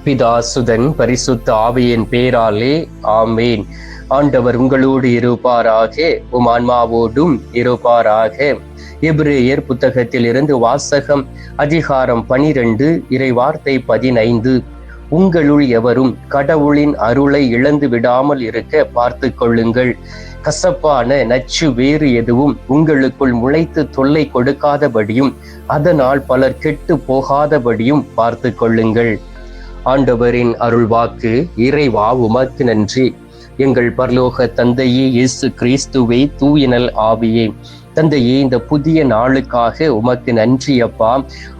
பிதா சுதன் பரிசுத்த ஆவியின் பேராலே ஆமேன். ஆண்டவர் உங்களோடு இருப்பாராக, உம் ஆன்மாவோடும் இருப்பாராக. எபிரேயர் புத்தகத்தில் இருந்து வாசகம். அதிகாரம் 12, இறை வார்த்தை 15. உங்களுள் எவரும் கடவுளின் அருளை இழந்து விடாமல் இருக்க பார்த்து கொள்ளுங்கள். கசப்பான நச்சு வேறு எதுவும் உங்களுக்குள் முளைத்து தொல்லை கொடுக்காதபடியும் அதனால் பலர் கெட்டு போகாதபடியும் பார்த்து கொள்ளுங்கள். ஆண்டவரின் அருள்வாக்கு. இறைவா உமக்கு நன்றி. எங்கள் பரலோக தந்தையே, இயேசு கிறிஸ்துவே, தூயனல் ஆவியே, தந்தையே, இந்த புதிய நாளுக்காக உமக்கு நன்றி அப்பா.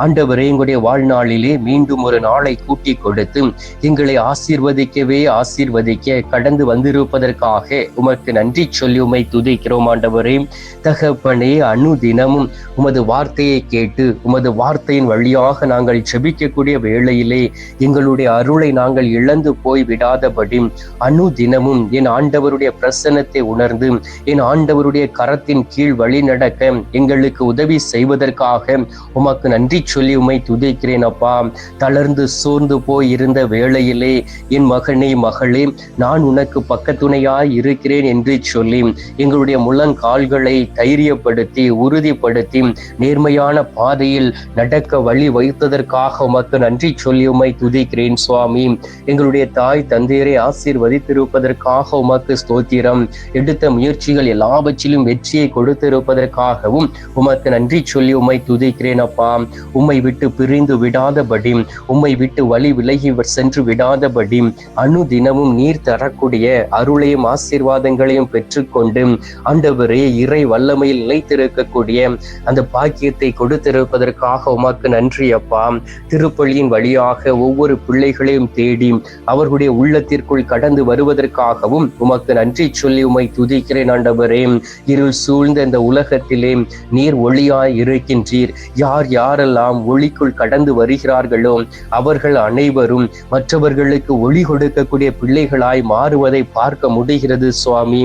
ஆண்டவரே, எங்களுடைய வாழ்நாளிலே மீண்டும் ஒரு நாளை கூட்டி கொடுத்து எங்களை ஆசீர்வதிக்க கடந்து வந்திருப்பதற்காக உமக்கு நன்றி சொல்லி உமை துதிக்கிறோம். ஆண்டவரே, தகப்பனே, அனுதினமும் உமது வார்த்தையை கேட்டு உமது வார்த்தையின் வழியாக நாங்கள் ஜெபிக்கக்கூடிய வேளையிலே எங்களுடைய அருளை நாங்கள் இழந்து போய் விடாதபடி அனுதினமும் என் ஆண்டவருடைய பிரசன்னத்தை உணர்ந்து என் ஆண்டவருடைய கரத்தின் கீழ் வழி நடக்க எங்களுக்கு உதவி செய்வதற்காக உமக்கு நன்றி சொல்லி உமை துதிக்கிறேன் அப்பா. தளர்ந்து சோர்ந்து போய் இருந்த வேளையிலே என் மகனே, மகளே, நான் உனக்கு பக்கத்துணையாய் இருக்கிறேன் என்று சொல்லி எங்களுடைய முழங்கால்களை தைரியப்படுத்தி உறுதிப்படுத்தி நேர்மையான பாதையில் நடக்க வழி வைத்ததற்காக உமக்கு நன்றி சொல்லி உமை துதிக்கிறேன் சுவாமி. எங்களுடைய தாய் தந்தையரை ஆசீர்வதித்திருப்பதற்காக உமக்கு ஸ்தோத்திரம். எடுத்த முயற்சிகள் எல்லாவற்றிலும் வெற்றியை கொடுத்திருப்பதற்காகவும் உமக்கு நன்றி சொல்லி உம்மை துதிக்கிறேன் அப்பா. உம்மை விட்டு பிரிந்து விடாதபடி, உம்மை விட்டு வழி விலகி சென்று விடாதபடி அனுதினமும் நீர் தரக்கூடிய அருளையும் ஆசீர்வாதங்களையும் பெற்றுக்கொண்டு ஆண்டவரே, இறை வல்லமையில் நிலைத்திருக்கக்கூடிய அந்த பாக்கியத்தை கொடுத்திருப்பதற்காக உமக்கு நன்றி அப்பா. திருப்பலியின் வழியாக ஒவ்வொரு பிள்ளைகளையும் தேடி அவர்களுடைய உள்ளத்திற்குள் கடந்து வருவதற்காகவும் உமக்கு நன்றி சொல்லி உம்மை துதிக்கிறேன். ஆண்டவரே, இருள் சூழ்ந்த இந்த உலகத்திலே நீர் ஒளியாய் இருக்கின்றீர். யார் யாரெல்லாம் ஒளிக்குள் கடந்து வருகிறார்களோ அவர்கள் அனைவரும் மற்றவர்களுக்கு ஒளி கொடுக்கக்கூடிய பிள்ளைகளாய் மாறுவதை பார்க்க முடிகிறது சுவாமி.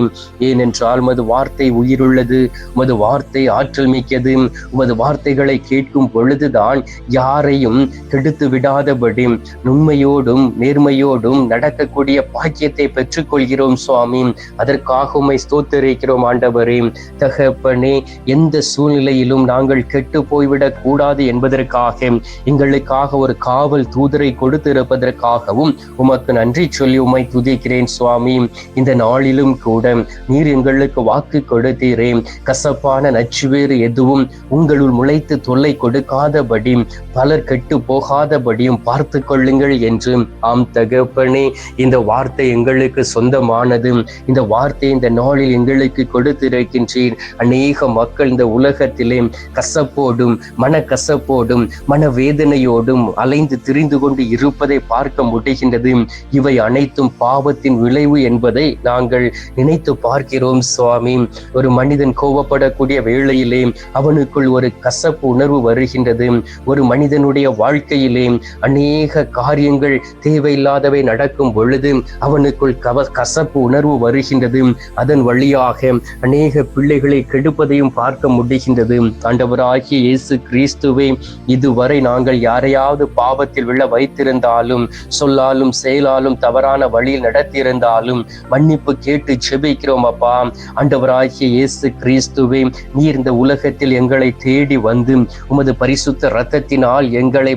ஏனென்றால் உமது வார்த்தை உயிருள்ளது, உமது வார்த்தை ஆற்றல் மிக்கது. உமது வார்த்தைகளை கேட்கும் பொழுதுதான் யாரையும் கெடுத்து விடாதபடி உண்மையோடும் நேர்மையோடும் நடக்கக்கூடிய பாக்கியத்தை பெற்றுக்கொள்கிறோம் சுவாமி. அதற்காக உம்மை ஸ்தோத்திரிக்கிறோம் ஆண்டவரே. தகப்பனே, எந்த சூழ்நிலையிலும் நாங்கள் கெட்டு போய்விடக் கூடாது என்பதற்காக எங்களுக்காக ஒரு காவல் தூதரை கொடுத்திருப்பதற்காகவும் உமக்கு நன்றி சொல்லி உம்மை துதிக்கிறேன் சுவாமி. இந்த நாளிலும் கூட நீர் எங்களுக்கு வாக்கு கொடுத்தீரே, கசப்பான நச்சுவேறு எதுவும் உங்களுள் முளைத்து தொல்லை கொடுக்காதபடி பலர் கெட்டு போகாதபடியும் பார்த்து கொள்ளுங்கள் என்று. ஆம் தகப்பனே, இந்த வார்த்தை எங்களுக்கு சொந்தமானது. இந்த வார்த்தை இந்த நாளில் எங்களுக்கு கொடுத்திருக்கின்றீர். அநேக மக்கள் இந்த உலகத்திலே கசப்போடும் மனக்கசப்போடும் மனவேதனையோடும் அலைந்து திரிந்து கொண்டு இருப்பதை பார்க்க முடிகின்றது. இவை அனைத்தும் பாவத்தின் விளைவு என்பதை நாங்கள் நினைத்து பார்க்கிறோம் சுவாமி. ஒரு மனிதன் கோபப்படக்கூடிய வேளையிலே அவனுக்குள் ஒரு கசப்பு உணர்வு வருகின்றது. ஒரு மனிதனுடைய வாழ்க்கையிலே அநேக காரியங்கள் தேவையில்லாதவை நடக்கும் பொழுது அவனுக்குள் கசப்பு உணர்வு வருகின்றது. அதன் வழியாக அநேக பிள்ளைகளை கெடுப்பதையும் பார்க்க முடிகின்றது. ஆண்டவராகிய இயேசு கிறிஸ்துவே, இதுவரை நாங்கள் யாரையாவது பாவத்தில் விழ வைத்திருந்தாலும், சொல்லாலும் செயலாலும் தவறான வழியில் நடத்தியிருந்தாலும் மன்னிப்பு கேட்டு ஜெபிக்கிறோம் அப்பா. ஆண்டவராகிய இயேசு கிறிஸ்துவே, நீர் இந்த உலகத்தில் எங்களை தேடி வந்து உமது பரிசுத்த இரத்தத்தினால் எங்களை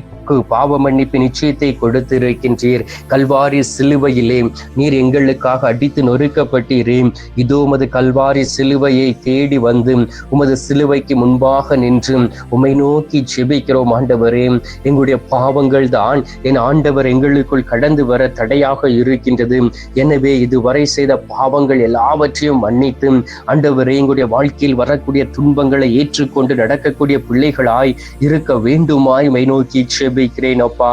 பாவ மன்னிப்பு நிச்சயத்தை கொடுத்திருக்கின்றீர். கல்வாரி சிலுவையிலே நீர் எங்களுக்காக அடித்து நொறுக்கப்பட்டீரே. இதோ உமது கல்வாரி சிலுவையை தேடி வந்து உமது சிலுவைக்கு முன்பாக நின்று உம்மை நோக்கி ஜெபிக்கிறோம் ஆண்டவரே. எங்களுடைய பாவங்கள் தான் என் ஆண்டவர் எங்களுக்குள் கடந்து வர தடையாக இருக்கின்றது. எனவே இதுவரை செய்த பாவங்கள் எல்லாவற்றையும் மன்னித்து ஆண்டவரே, எங்களுடைய வாழ்க்கையில் வரக்கூடிய துன்பங்களை ஏற்றுக்கொண்டு நடக்கக்கூடிய பிள்ளைகளாய் இருக்க வேண்டுமாய் உம்மை நோக்கி ஜெபிக்கிறேன் அப்பா.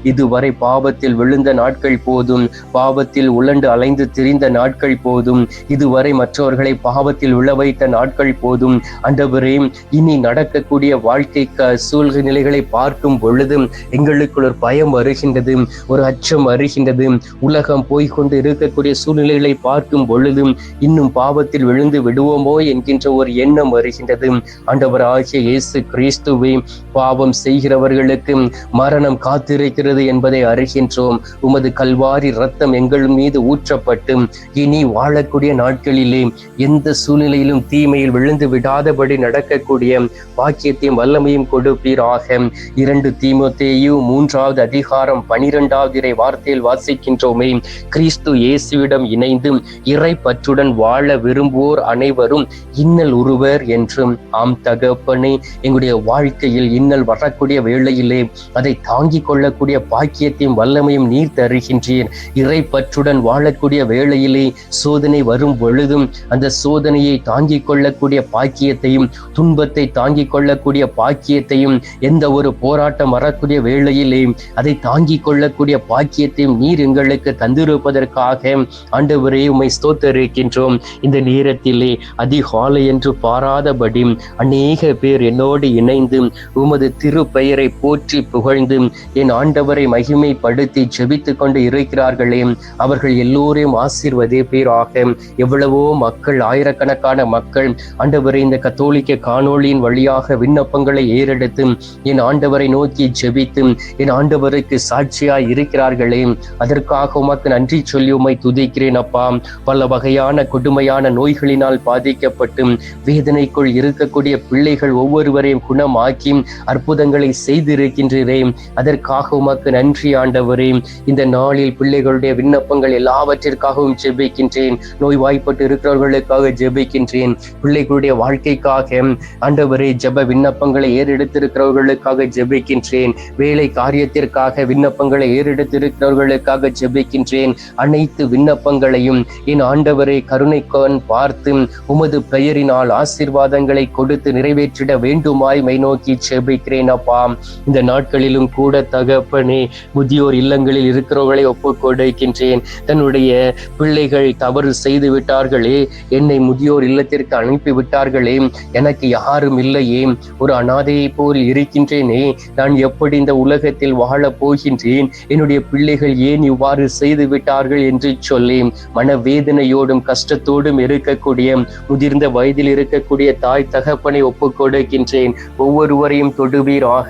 இதுவரை பாவத்தில் விழுந்த நாட்கள் போதும், பாவத்தில் உழண்டு அலைந்து திரிந்த நாட்கள் போதும், இதுவரை மற்றவர்களை பாவத்தில் விழ வைத்த நாட்கள் போதும். ஆண்டவரே, இனி நடக்கக்கூடிய வாழ்க்கை சூழ்நிலைகளை பார்க்கும் பொழுது எங்களுக்குள் ஒரு பயம் வருகின்றது, ஒரு அச்சம் வருகின்றது. உலகம் போய்கொண்டு இருக்கக்கூடிய சூழ்நிலைகளை பார்க்கும் பொழுது இன்னும் பாவத்தில் விழுந்து விடுவோமோ என்கின்ற ஒரு எண்ணம் வருகின்றது. ஆண்டவராகிய இயேசு கிறிஸ்துவே, பாவம் செய்கிறவர்களுக்கு மரணம் காத்திருக்கிறது என்பதை அறிகின்றோம். உமது கல்வாரி இரத்தம் எங்கள் மீது ஊற்றப்பட்டு இனி வாழக்கூடிய நாட்களிலே எந்த சூழ்நிலையிலும் தீமையில் விழுந்து விடாதபடி நடக்கக்கூடிய பாக்கியத்தையும் வல்லமையும் கொடுப்பீராக. 2 தீமோத்தேயு 3வது அதிகாரம் 12வது வார்த்தையில் வாசிக்கின்றோமே, கிறிஸ்து இயேசுவிடம் இணைந்து இறை பற்றுடன் வாழ விரும்புவோர் அனைவரும் இன்னல் உருவர் என்றும். ஆம் தகப்பனே, எங்களுடைய வாழ்க்கையில் இன்னல் வரக்கூடிய வேளையிலே அதை தாங்கிக் கொள்ளக்கூடிய பாக்கியத்தையும் வல்லமையும் நீர் தருகின்றீர். இறை பற்றுடன் வாழக்கூடிய வேளையிலே சோதனை வரும் பொழுதும் அந்த சோதனையை தாங்கிக் கொள்ளக்கூடிய பாக்கியத்தையும், துன்பத்தை தாங்கிக் கொள்ளக்கூடிய பாக்கியத்தையும், எந்த ஒரு போராட்டம் வரக்கூடிய வேளையிலே அதை தாங்கிக் கொள்ளக்கூடிய பாக்கியத்தையும் நீர் எங்களுக்கு தந்திருப்பதற்காக ஆண்டவரே உம்மை ஸ்தோத்தரிக்கின்றோம். இந்த நேரத்திலே அதிகாலை என்று பாராதபடி அநேக பேர் என்னோடு இணைந்து உமது திருப்பெயரை போற்றி புகழ்ந்து என் ஆண்டவரை மகிமைப்படுத்தி ஜெபித்து கொண்டு இருக்கிறார்களே, அவர்கள் எல்லோரையும் ஆசீர்வதிப்பீராக. எவ்வளவோ மக்கள், ஆயிரக்கணக்கான மக்கள் ஆண்டவரை இந்த கத்தோலிக்க காணொளியின் வழியாக விண்ணப்பங்களை ஏறெடுத்து என் ஆண்டவரை நோக்கி ஜெபித்து என் ஆண்டவருக்கு சாட்சியாய் இருக்கிறார்களே, அதற்காக உமக்கு நன்றி சொல்லி உம்மை துதிக்கிறேன் அப்பா. பல வகையான கொடுமையான நோய்களினால் பாதிக்கப்பட்டு வேதனைக்குள் இருக்கக்கூடிய பிள்ளைகள் ஒவ்வொருவரையும் குணமாக்கி அற்புதங்களை செய்திருக்கின்றே, அதற்காக உமக்கு நன்றி ஆண்டவரே. இந்த நாளில் பிள்ளைகளுடைய விண்ணப்பங்கள் எல்லாவற்றிற்காகவும் ஜெபிக்கின்றேன். நோய்வாய்ப்பட்டு இருக்கிறவர்களுக்காக ஜெபிக்கின்றேன். பிள்ளைகளுடைய வாழ்க்கைக்காக ஆண்டவரே ஜெப விண்ணப்பங்களை ஏறெடுத்திருக்கிறவர்களுக்காக ஜெபிக்கின்றேன். வேலை காரியத்திற்காக விண்ணப்பங்களை ஏறெடுத்திருக்கிறவர்களுக்காக ஜெபிக்கின்றேன். அனைத்து விண்ணப்பங்களையும் என் ஆண்டவரை கருணைக்கண் பார்த்து உமது பெயரினால் ஆசீர்வாதங்களை கொடுத்து நிறைவேற்றிட வேண்டுமாய் மை நோக்கி ஜெபிக்கிறேன் அப்பா. இந்த நாட்களிலும் கூட தகப்பனே, முதியோர் இல்லங்களில் இருக்கிறவர்களை ஒப்புக் கொடுக்கின்றேன். தன்னுடைய பிள்ளைகள் தவறு செய்து விட்டார்களே, என்னை முதியோர் இல்லத்திற்கு அனுப்பி விட்டார்களே, எனக்கு யாரும் இல்லையே, ஒரு அனாதையை போல் இருக்கின்றேனே, நான் எப்படி இந்த உலகத்தில் வாழப் போகின்றேன், என்னுடைய பிள்ளைகள் ஏன் இவ்வாறு செய்து விட்டார்கள் என்று சொல்லி மனவேதனையோடும் கஷ்டத்தோடும் இருக்கக்கூடிய முதிர்ந்த வயதில் இருக்கக்கூடிய தாய் தகப்பனை ஒப்புக் கொடுக்கின்றேன். ஒவ்வொருவரையும் தொடுவீராக,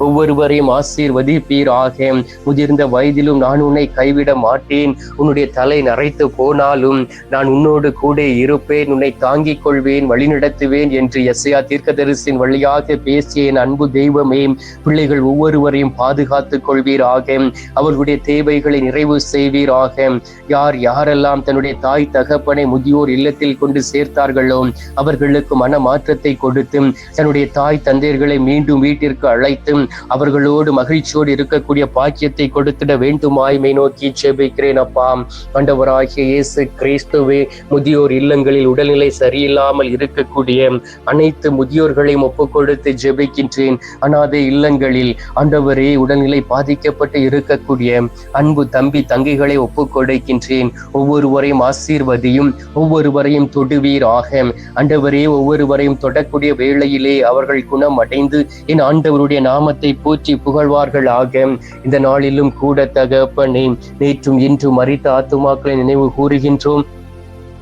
ஒவ்வொருவரையும் ஆசீர்வதிப்பீராக. முதிர்ந்த வயதிலும் நான் உன்னை கைவிட மாட்டேன், உன்னுடைய தலை நரைத்து போனாலும் நான் உன்னோடு கூட இருப்பேன், உன்னை தாங்கிக் கொள்வேன், வழிநடத்துவேன் என்று எசையா தீர்க்கதரிசியின் வழியாக பேசிய என் அன்பு தெய்வமே, பிள்ளைகள் ஒவ்வொருவரையும் பாதுகாத்துக் கொள்வீராக, அவர்களுடைய தேவைகளை நிறைவு செய்வீராக. யார் யாரெல்லாம் தன்னுடைய தாய் தகப்பனை முதியோர் இல்லத்தில் கொண்டு சேர்த்தார்களோ அவர்களுக்கு மன மாற்றத்தை கொடுத்து தன்னுடைய தாய் தந்தையர்களை மீண்டும் வீட்டிற்கு அழைத்து அவர்களோடு மகிழ்ச்சியோடு இருக்கக்கூடிய பாக்கியத்தை கொடுத்திட வேண்டுமாய் மை நோக்கி ஜெபிக்கிறேன் அப்பா. ஆண்டவராகிய இயேசு கிறிஸ்துவே, முதியோர் இல்லங்களில் உடல்நிலை சரியில்லாமல் இருக்கக்கூடிய அனைத்து முதியோர்களையும் ஒப்புக் கொடுத்து ஜெபிக்கின்றேன். அனாதை இல்லங்களில் ஆண்டவரே உடல்நிலை பாதிக்கப்பட்டு இருக்கக்கூடிய அன்பு தம்பி தங்கைகளை ஒப்புக் கொடுக்கின்றேன். ஒவ்வொருவரையும் ஆசீர்வதியும், ஒவ்வொருவரையும் தொடுவீராக. ஆண்டவரே, ஒவ்வொருவரையும் தொடக்கூடிய வேளையிலே அவர்கள் குணம் அடைந்து என் ஆண்டவருடைய நாமத்தை போற்றி புகழ்வார்களாக. இந்த நாளிலும் கூட தகப்பனே, நேற்றும் இன்றும் மரித்த ஆத்துமாக்களை நினைவு கூறுகின்றோம்.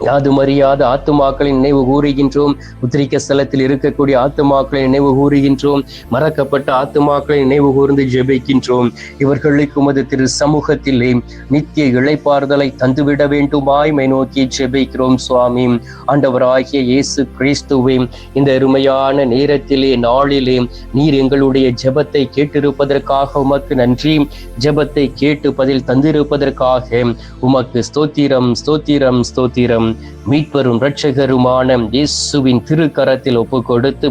யாதும் அறியாத ஆத்துமாக்களை நினைவு கூறுகின்றோம். உத்திரிக்க ஸ்தலத்தில் இருக்கக்கூடிய ஆத்துமாக்களை நினைவு கூறுகின்றோம். மறக்கப்பட்ட ஆத்துமாக்களை நினைவு கூர்ந்து ஜெபிக்கின்றோம். இவர்களுக்கு உமது திரு சமூகத்திலே நித்திய இளைப்பாறுதலை தந்துவிட வேண்டுமாய் மை நோக்கி ஜெபிக்கிறோம் சுவாமி. ஆண்டவராகிய இயேசு கிறிஸ்துவே, இந்த அருமையான நேரத்திலே நாளிலே நீர் எங்களுடைய ஜெபத்தை கேட்டிருப்பதற்காக உமக்கு நன்றி. ஜெபத்தை கேட்டு பதில் தந்திருப்பதற்காக உமக்கு ஸ்தோத்திரம், ஸ்தோத்திரம், ஸ்தோத்திரம். மீட்பரும் இரட்சகருமான இயேசுவின் திருக்கரத்தில் ஒப்புக் கொடுத்து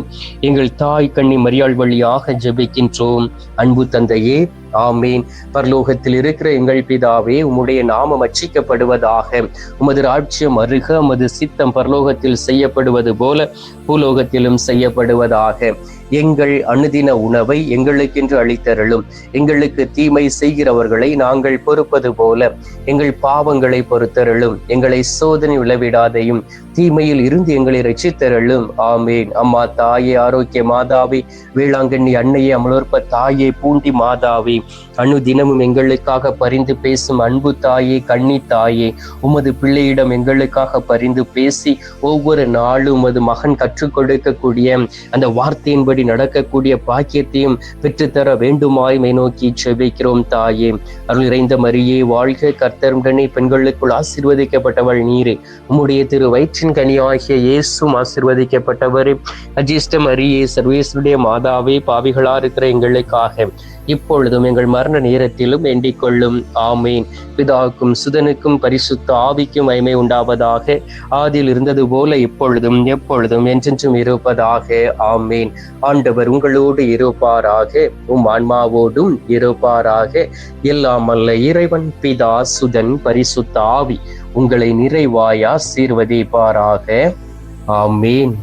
எங்கள் தாய் கன்னி மரியாள் வழியாக ஜெபிக்கின்றோம். அன்பு தந்தையே, ஆமீன். பரலோகத்தில் இருக்கிற எங்கள் பிதாவே, உம்முடைய நாமம் அர்ச்சிக்கப்படுவதாக. உமது ராஜ்யம் அருக, உமது சித்தம் பரலோகத்தில் செய்யப்படுவது போல பூலோகத்திலும் செய்யப்படுவதாக. எங்கள் அனுதின உணவை எங்களுக்கென்று அளித்தருளும். எங்களுக்கு தீமை செய்கிறவர்களை நாங்கள் பொறுப்பது போல எங்கள் பாவங்களை பொறுத்தருளும். எங்களை சோதனை விளைவிடாதையும் தீமையில் இருந்து எங்களை ரட்சித்தருளும். ஆமீன். அம்மா தாயே, ஆரோக்கிய மாதாவே, வேளாங்கண்ணி அன்னையே, அமலோற்ப தாயே, பூண்டி மாதாவே, அனுதினமும் எங்களுக்காக பரிந்து பேசும் அன்பு தாயே, கன்னி தாயே, உமது பிள்ளையிடம் எங்களுக்காக பரிந்து பேசி ஒவ்வொரு நாளும் உமது மகன் கற்றுக் கொடுக்கக்கூடிய அந்த வார்த்தையின்படி நடக்கக்கூடிய பாக்கியத்தையும் பெற்றுத்தர வேண்டுமாய் நோக்கி செபிக்கிறோம் தாயே. அருள் நிறைந்த மரியே வாழ்க, கர்த்தருடனே பெண்களுக்குள் ஆசீர்வதிக்கப்பட்டவள் நீரே, உம்முடைய திரு வயிற்றின் கனியாகிய இயேசுவும் ஆசீர்வதிக்கப்பட்டவரே. அஜிஷ்ட மரியே, சர்வேஸ்வருடைய மாதாவே, பாவிகளா இருக்கிற எங்களுக்காக இப்பொழுதும் எங்கள் மரண நேரத்திலும் வேண்டிக் கொள்ளும். ஆமேன். பிதாவுக்கும் சுதனுக்கும் பரிசுத்த ஆவிக்கும் மகிமை உண்டாவதாக. ஆதியில் இருந்தது போல இப்பொழுதும் எப்பொழுதும் என்றென்றும் இருப்பதாக. ஆமேன். ஆண்டவர் உங்களோடு இருப்பாராக, உம் ஆன்மாவோடும் இருப்பாராக. எல்லாம் அல்ல இறைவன் பிதா, சுதன், பரிசுத்த ஆவி உங்களை நிறைவாய் ஆசீர்வதிப்பாராக. ஆமேன்.